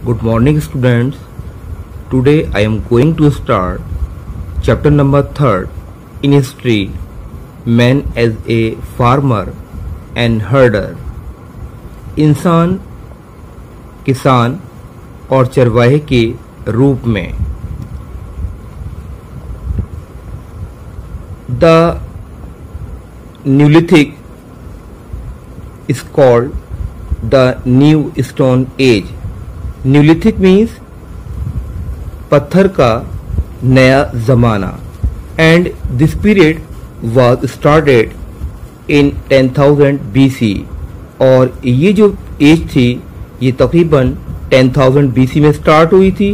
Good morning students. Today I am going to start chapter number 3 in history, man as a farmer and herder. इंसान किसान और चरवाहे के रूप में. The Neolithic is called the New Stone Age. Neolithic means पत्थर का नया ज़माना, and this period was started in 10,000 BC. और ये जो एज थी ये तकरीबन 10,000 BC में स्टार्ट हुई थी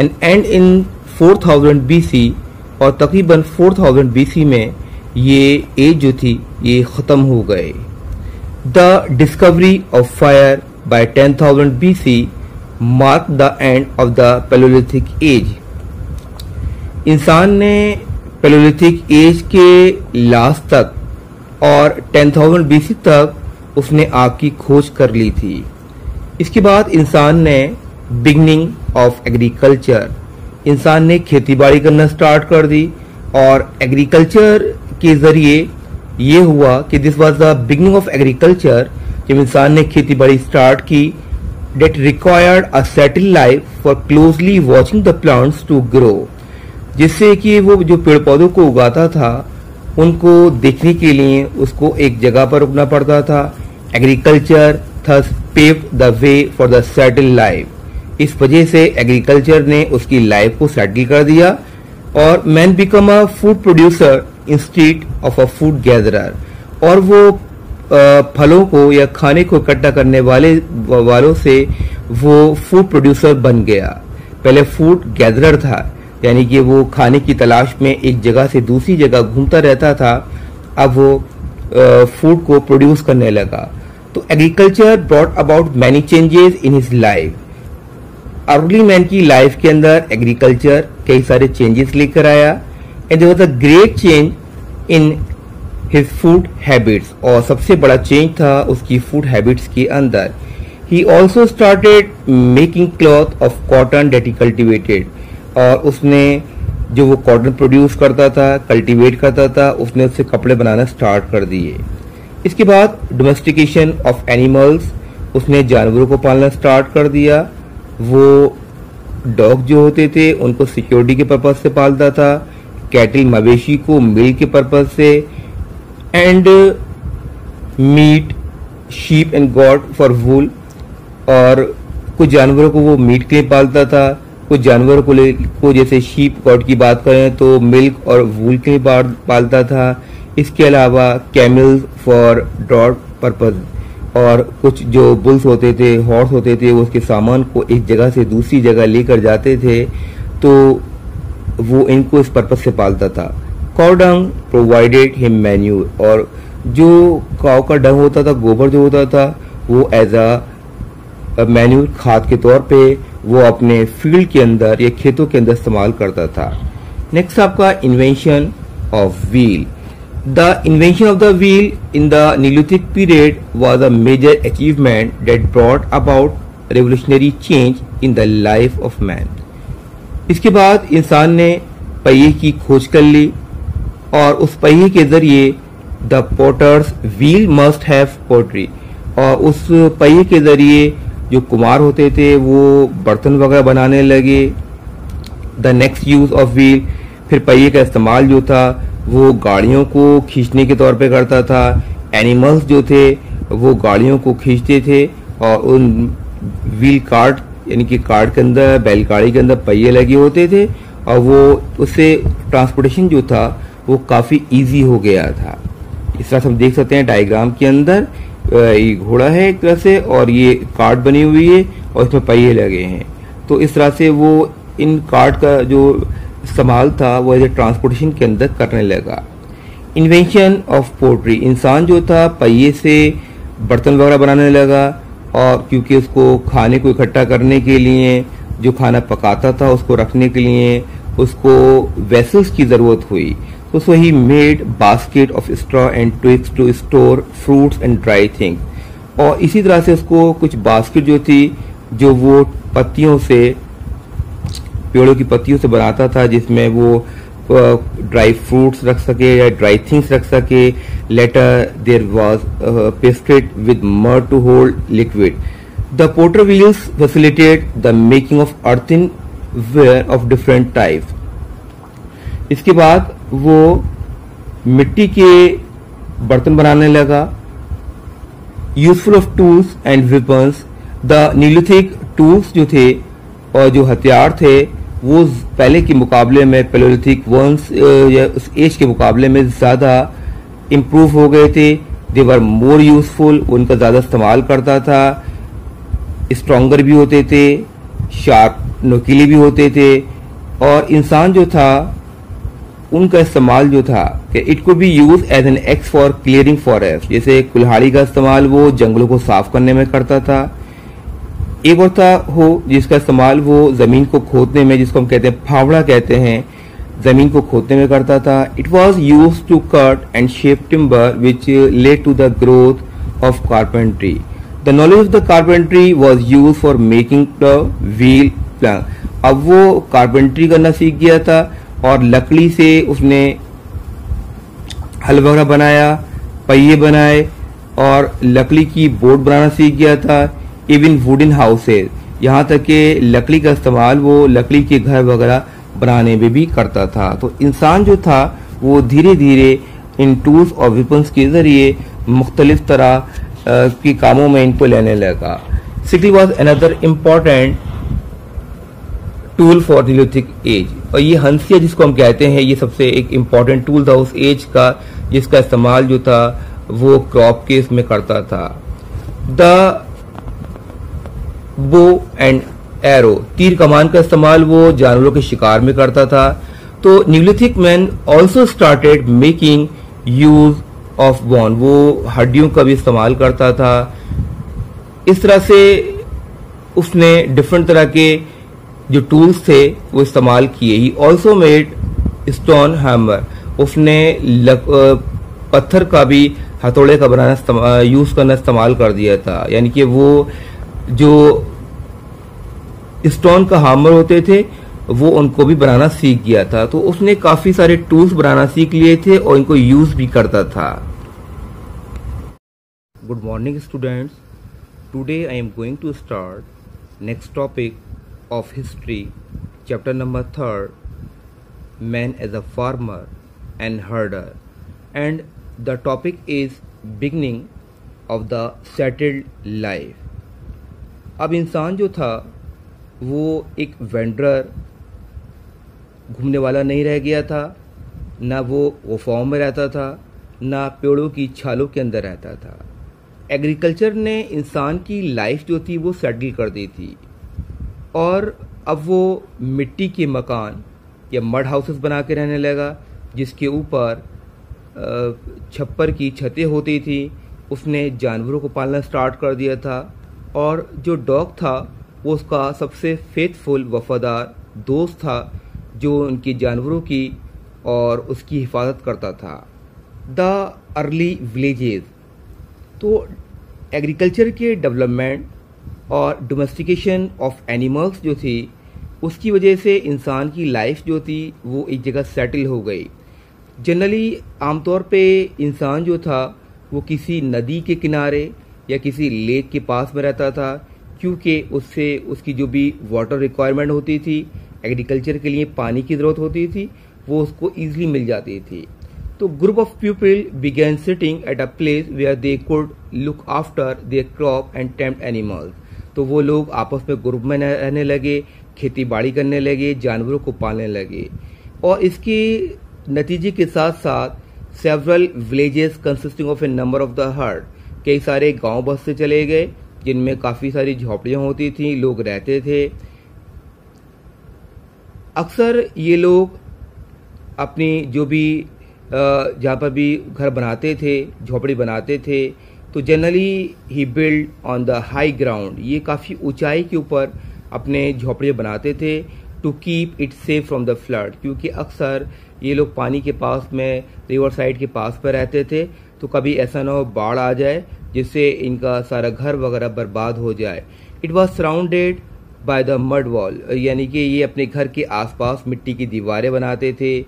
एंड एंड इन 4,000 BC, और तकरीबन 4,000 BC में ये एज जो थी ये ख़त्म हो गए. The discovery of fire by 10,000 BC mark the end of the palaeolithic age. इंसान ने पैलियोलिथिक एज के लास्ट तक और 10,000 BC तक उसने आग की खोज कर ली थी. इसके बाद इंसान ने बिगनिंग ऑफ एग्रीकल्चर, इंसान ने खेती बाड़ी करना स्टार्ट कर दी, और एग्रीकल्चर के ज़रिए ये हुआ कि this was the beginning of agriculture. जब इंसान ने खेती बाड़ी स्टार्ट की, that required a settle life for closely watching the plants to grow, जिससे कि वो जो पेड़ पौधों को उगाता था उनको देखने के लिए उसको एक जगह पर रुकना पड़ता था. Agriculture thus paved the way for the settle life. इस वजह से एग्रीकल्चर ने उसकी लाइफ को सेटल कर दिया, और man become a food producer instead of a food gatherer. और वो फलों को या खाने को इकट्ठा करने वालों से वो फूड प्रोड्यूसर बन गया. पहले फूड गैदरर था, यानी कि वो खाने की तलाश में एक जगह से दूसरी जगह घूमता रहता था. अब वो फूड को प्रोड्यूस करने लगा. तो agriculture brought about many changes in his life. Early man की लाइफ के अंदर एग्रीकल्चर कई सारे चेंजेस लेकर आया, and there was a great change in his food habits. और सबसे बड़ा चेंज था उसकी फूड हैबिट्स के अंदर. He also started making cloth of cotton that he cultivated. और उसने जो वो कॉटन प्रोड्यूस करता था, कल्टीवेट करता था, उसने उससे कपड़े बनाना स्टार्ट कर दिए. इसके बाद डोमेस्टिकेशन ऑफ एनिमल्स, उसने जानवरों को पालना स्टार्ट कर दिया. वो डॉग जो होते थे उनको सिक्योरिटी के पर्पज से पालता था, कैटल मवेशी को मिल्क के पर्पज से, and meat sheep and goat for wool. और कुछ जानवरों को वो मीट के लिए पालता था, कुछ जानवरों को जैसे शीप गॉड की बात करें तो मिल्क और वूल के लिए पालता था. इसके अलावा कैमल्स फॉर ड्रॉट पर्पज, और कुछ जो बुल्स होते थे, हॉर्स होते थे, वो उसके सामान को एक जगह से दूसरी जगह लेकर जाते थे, तो वो इनको इस पर्पज से पालता था. Cow dung provided him manure. और जो काउ का डंग होता था, गोबर जो होता था, वो एज अ मैन्यूर, खाद के तौर पे वो अपने फील्ड के अंदर या खेतों के अंदर इस्तेमाल करता था. नेक्स्ट आपका invention of wheel. The invention of the wheel in the neolithic period was a major achievement that brought about revolutionary change in the life of man. इसके बाद इंसान ने पहिए की खोज कर ली, और उस पहिए के जरिए the potter's wheel must have pottery. और उस पहिए के जरिए जो कुम्हार होते थे वो बर्तन वगैरह बनाने लगे. The next use of wheel, फिर पहिए का इस्तेमाल जो था वो गाड़ियों को खींचने के तौर पे करता था. एनिमल्स जो थे वो गाड़ियों को खींचते थे, और उन व्हील कार्ट यानी कि कार्ट के अंदर, बैलगाड़ी के अंदर पहिए लगे होते थे, और वो उससे ट्रांसपोर्टेशन जो था वो काफ़ी ईजी हो गया था. इस तरह से हम देख सकते हैं डायग्राम के अंदर ये घोड़ा है एक तरह से, और ये कार्ट बनी हुई है और इसमें पहिए लगे हैं. तो इस तरह से वो इन कार्ट का जो इस्तेमाल था वो एज ए ट्रांसपोर्टेशन के अंदर करने लगा. इन्वेंशन ऑफ पोट्री, इंसान जो था पहिए से बर्तन वगैरह बनाने लगा, और क्योंकि उसको खाने को इकट्ठा करने के लिए, जो खाना पकाता था उसको रखने के लिए उसको वेसल्स की ज़रूरत हुई. So he made basket of straw and twigs to store fruits and dry things. और इसी तरह से उसको कुछ बास्केट जो थी जो वो पत्तियों से, पेड़ों की पत्तियों से बनाता था, जिसमें वो ड्राई फ्रूट्स रख सके या ड्राई थिंग्स रख सके. Later there was pasted with mud to hold liquid. The potter wheels facilitate the making of earthenware of different types. इसके बाद वो मिट्टी के बर्तन बनाने लगा. Useful of tools and weapons. The neolithic tools जो थे और जो हथियार थे वो पहले के मुकाबले में, पैलेयोलिथिक वंस या उस एज के मुकाबले में ज्यादा इम्प्रूव हो गए थे. दे वर मोर यूजफुल. उनका ज्यादा इस्तेमाल करता था. स्ट्रॉन्गर भी होते थे, शार्प, नुकीले भी होते थे. और इंसान जो था उनका इस्तेमाल जो था कि it could be use as an axe for clearing forest. जैसे कुल्हाड़ी का इस्तेमाल वो जंगलों को साफ करने में करता था. एक और था हो जिसका इस्तेमाल वो जमीन को खोदने में, जिसको हम कहते हैं फावड़ा कहते हैं, जमीन को खोदने में करता था. It was use to cut and shape timber which led to the growth of carpentry. The knowledge of the carpentry was use for making the wheel plan. अब वो कारपेंट्री करना सीख गया था और लकड़ी से उसने हल वगैरह बनाया, पहिए बनाए और लकड़ी की बोट बनाना सीख गया था. इवन वुडन हाउसेज, यहाँ तक कि लकड़ी का इस्तेमाल वो लकड़ी के घर वगैरह बनाने में भी करता था. तो इंसान जो था वो धीरे धीरे इन टूल्स और वेपन्स के जरिए मुख्तलिफ तरह के कामों में इनको लेने लगा. Sickle was another important tool for neolithic age. और ये हंसिया जिसको हम कहते हैं, ये सबसे एक इम्पॉर्टेंट टूल था उस एज का, जिसका इस्तेमाल जो था वो क्रॉप केस में करता था. द बो एंड एरो, तीर कमान का इस्तेमाल वो जानवरों के शिकार में करता था. तो Neolithic man also started making use of bone, वो हड्डियों का भी इस्तेमाल करता था. इस तरह से उसने डिफरेंट तरह के जो टूल्स थे वो इस्तेमाल किए. He also made stone hammer, उसने पत्थर का भी हथौड़े का बनाना यूज करना इस्तेमाल कर दिया था. यानी कि वो जो स्टोन का हैमर होते थे वो उनको भी बनाना सीख गया था. तो उसने काफी सारे टूल्स बनाना सीख लिए थे और इनको यूज भी करता था. Good morning students. Today I am going to start next topic of history, chapter number 3, man as a farmer and herder, and the topic is beginning of the settled life. अब इंसान जो था वो एक vendor, घूमने वाला नहीं रह गया था. ना वो फॉर्म में रहता था, ना पेड़ों की छालों के अंदर रहता था. एग्रीकल्चर ने इंसान की लाइफ जो थी वो सेटल कर दी थी और अब वो मिट्टी के मकान या मड हाउसेस बना के रहने लगा, जिसके ऊपर छप्पर की छतें होती थी. उसने जानवरों को पालना स्टार्ट कर दिया था और जो डॉग था वो उसका सबसे फेथफुल, वफादार दोस्त था जो उनकी जानवरों की और उसकी हिफाजत करता था. द अर्ली विलेजेस, तो एग्रीकल्चर के डेवलपमेंट और डोमेस्टिकेशन ऑफ एनिमल्स जो थी उसकी वजह से इंसान की लाइफ जो थी वो एक जगह सेटल हो गई. जनरली आमतौर पे इंसान जो था वो किसी नदी के किनारे या किसी लेक के पास में रहता था, क्योंकि उससे उसकी जो भी वाटर रिक्वायरमेंट होती थी, एग्रीकल्चर के लिए पानी की ज़रूरत होती थी, वो उसको ईजिली मिल जाती थी. तो group of people began sitting at a place where they could look after their crop and tempt animals. तो वो लोग आपस में ग्रुप में रहने लगे, खेती बाड़ी करने लगे, जानवरों को पालने लगे. और इसके नतीजे के साथ साथ several villages consisting of A number of the heard, कई सारे गांव बसते चले गए जिनमें काफी सारी झोपड़ियां होती थी, लोग रहते थे. अक्सर ये लोग अपनी जो भी जहाँ पर भी घर बनाते थे, झोपड़ी बनाते थे, तो generally he build on the high ground, ये काफ़ी ऊंचाई के ऊपर अपने झोपड़ियाँ बनाते थे to keep it safe from the flood, क्योंकि अक्सर ये लोग पानी के पास में, रिवर साइड के पास पर रहते थे, तो कभी ऐसा ना हो बाढ़ आ जाए जिससे इनका सारा घर वगैरह बर्बाद हो जाए. It was surrounded by the mud wall, यानी कि ये अपने घर के आसपास मिट्टी की दीवारें बनाते थे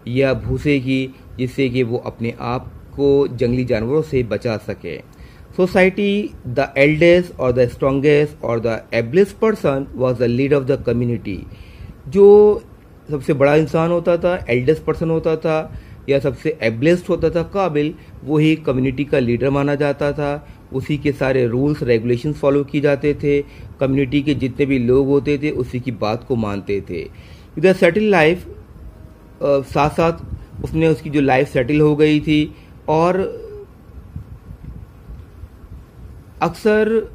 या भूसे की, जिससे कि वो अपने आप को जंगली जानवरों से बचा सके। सोसाइटी, द एल्डेस्ट और द स्ट्रॉन्गेस्ट और the ablest person was the leader of the community. जो सबसे बड़ा इंसान होता था, एल्डेस्ट पर्सन होता था या सबसे एबलेस्ट होता था, काबिल, वही कम्युनिटी का लीडर माना जाता था। उसी के सारे रूल्स रेगुलेशंस फॉलो किए जाते थे। कम्युनिटी के जितने भी लोग होते थे उसी की बात को मानते थे। विद सेटल लाइफ, साथ साथ उसने उसकी जो लाइफ सेटल हो गई थी और अक्सर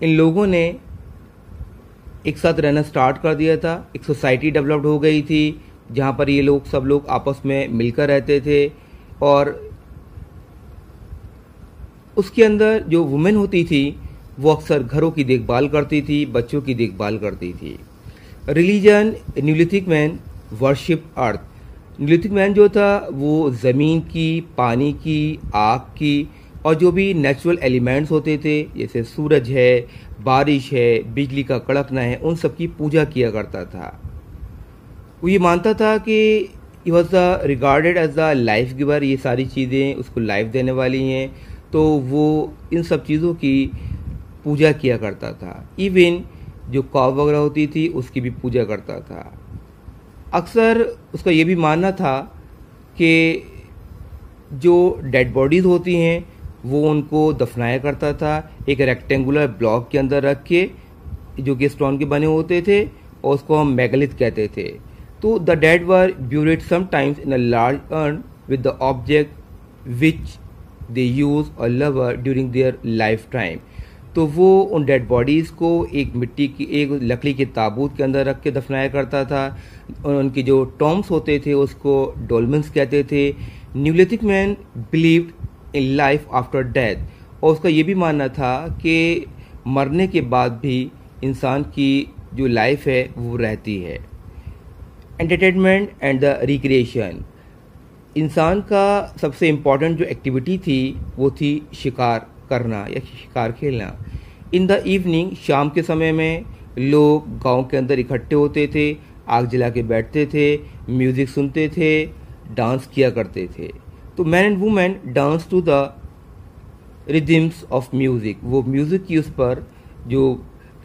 इन लोगों ने एक साथ रहना स्टार्ट कर दिया था। एक सोसाइटी डेवलप्ड हो गई थी जहाँ पर ये लोग सब लोग आपस में मिलकर रहते थे और उसके अंदर जो वुमेन होती थी वो अक्सर घरों की देखभाल करती थी, बच्चों की देखभाल करती थी। रिलीजन, न्यूलिथिक मैन वर्शिप अर्थ। न्यूलिथिक मैन जो था वो ज़मीन की, पानी की, आग की और जो भी नेचुरल एलिमेंट्स होते थे जैसे सूरज है, बारिश है, बिजली का कड़कना है, उन सब की पूजा किया करता था। वो ये मानता था कि he was the regarded as the life giver, ये सारी चीज़ें उसको लाइफ देने वाली हैं, तो वो इन सब चीज़ों की पूजा किया करता था। इवन जो काव वगैरह होती थी उसकी भी पूजा करता था। अक्सर उसका ये भी मानना था कि जो डेड बॉडीज़ होती हैं वो उनको दफनाया करता था एक रेक्टेंगुलर ब्लॉक के अंदर रख के, जो कि स्टोन के बने होते थे और उसको हम मेगालिथ कहते थे। तो the dead were buried sometimes in a large urn with the object which they use or loved during their life time. तो वो उन डेड बॉडीज़ को एक मिट्टी की, एक लकड़ी के ताबूत के अंदर रख के दफनाया करता था। उनके जो टॉम्स होते थे उसको डोलमेंस कहते थे। Neolithic man believed in life after death, और उसका ये भी मानना था कि मरने के बाद भी इंसान की जो लाइफ है वो रहती है। एंटरटेनमेंट एंड द रिक्रिएशन, इंसान का सबसे इम्पॉर्टेंट जो एक्टिविटी थी वो थी शिकार करना या शिकार खेलना। इन द इवनिंग, शाम के समय में लोग गांव के अंदर इकट्ठे होते थे, आग जला के बैठते थे, म्यूजिक सुनते थे, डांस किया करते थे। तो man and women dance to the rhythms of music, वो म्यूजिक की उस पर जो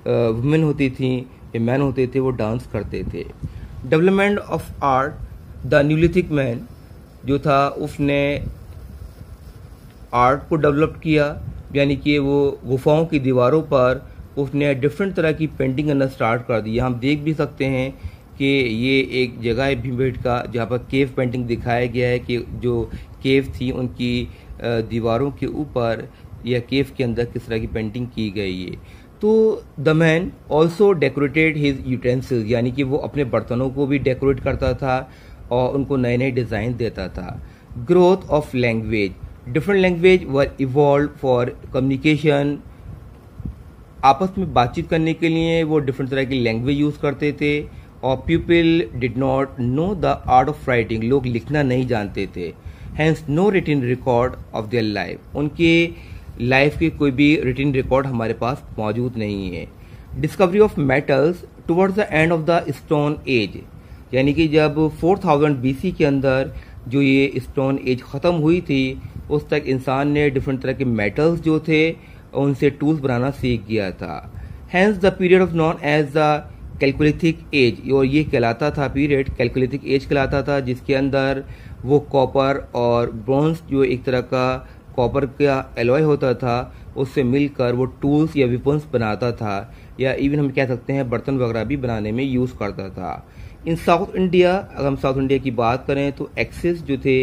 वुमेन होती थी या मैन होते थे वो डांस करते थे। Development of art, the Neolithic man जो था उसने आर्ट को डेवलप किया, यानी कि वो गुफाओं की दीवारों पर उसने डिफरेंट तरह की पेंटिंग करना स्टार्ट कर दी। हम देख भी सकते हैं कि ये एक जगह है भीमबेटका जहाँ पर केव पेंटिंग दिखाया गया है कि जो केव थी उनकी दीवारों के ऊपर या केव के अंदर किस तरह की पेंटिंग की गई है। तो the man also decorated his utensils, यानी कि वो अपने बर्तनों को भी डेकोरेट करता था और उनको नए नए डिज़ाइन देता था। Growth of language, different language were evolve for communication, आपस में बातचीत करने के लिए वो डिफरेंट तरह की लैंग्वेज यूज़ करते थे। और people did not know the art of writing, लोग लिखना नहीं जानते थे। Hence no written record of their life, उनके लाइफ के कोई भी रिटन रिकॉर्ड हमारे पास मौजूद नहीं है। Discovery of metals towards the end of the stone age, यानी कि जब 4000 BC के अंदर जो ये स्टोन एज ख़त्म हुई थी उस तक इंसान ने डिफरेंट तरह के मेटल्स जो थे उनसे टूल्स बनाना सीख गया था। Hence the period of non age the chalcolithic age, और ये कहलाता था पीरियड कैलकुलिथिक एज कहलाता था, जिसके अंदर वो कॉपर और ब्रॉन्ज जो एक तरह का कॉपर का एलॉय होता था उससे मिलकर वो टूल्स या वेपन्स बनाता था, या इवन हम कह सकते हैं बर्तन वगैरह भी बनाने में यूज़ करता था। इन साउथ इंडिया, अगर हम साउथ इंडिया की बात करें तो एक्सिस जो थे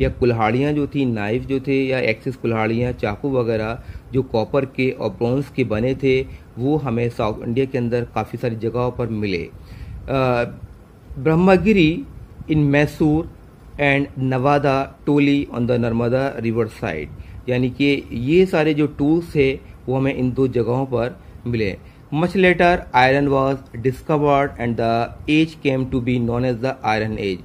या कुल्हाड़ियाँ जो थी, नाइफ जो थे या एक्सिस कुल्हाड़ियाँ, चाकू वगैरह जो कॉपर के और ब्रॉन्ज के बने थे वो हमें साउथ इंडिया के अंदर काफ़ी सारी जगहों पर मिले। Brahmagiri in Mysore and Navdatoli on the Narmada river side, यानी कि ये सारे जो टूल्स थे वो हमें इन दो जगहों पर मिले। Much later iron was discovered and the age came to be known as the iron age.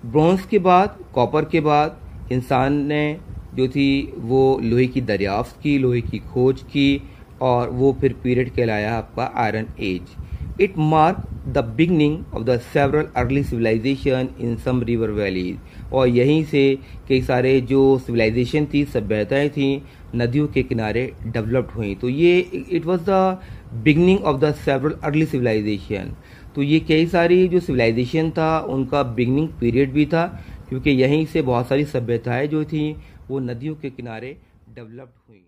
Bronze के बाद, कॉपर के बाद इंसान ने जो थी वो लोहे की दरियाफ्त की, लोहे की खोज की और वो फिर पीरियड कहलाया आपका iron age. It mark the beginning of the several early civilisation in some river valleys, और यहीं से कई सारे जो सिविलाइजेशन थी, सभ्यताएं थी, नदियों के किनारे डेवलप्ड हुई। तो ये it was the beginning of the several early civilisation. तो ये कई सारी जो सिविलाइजेशन था उनका बिगनिंग पीरियड भी था, क्योंकि यहीं से बहुत सारी सभ्यताएं जो थी वो नदियों के किनारे डेवलप्ड हुई।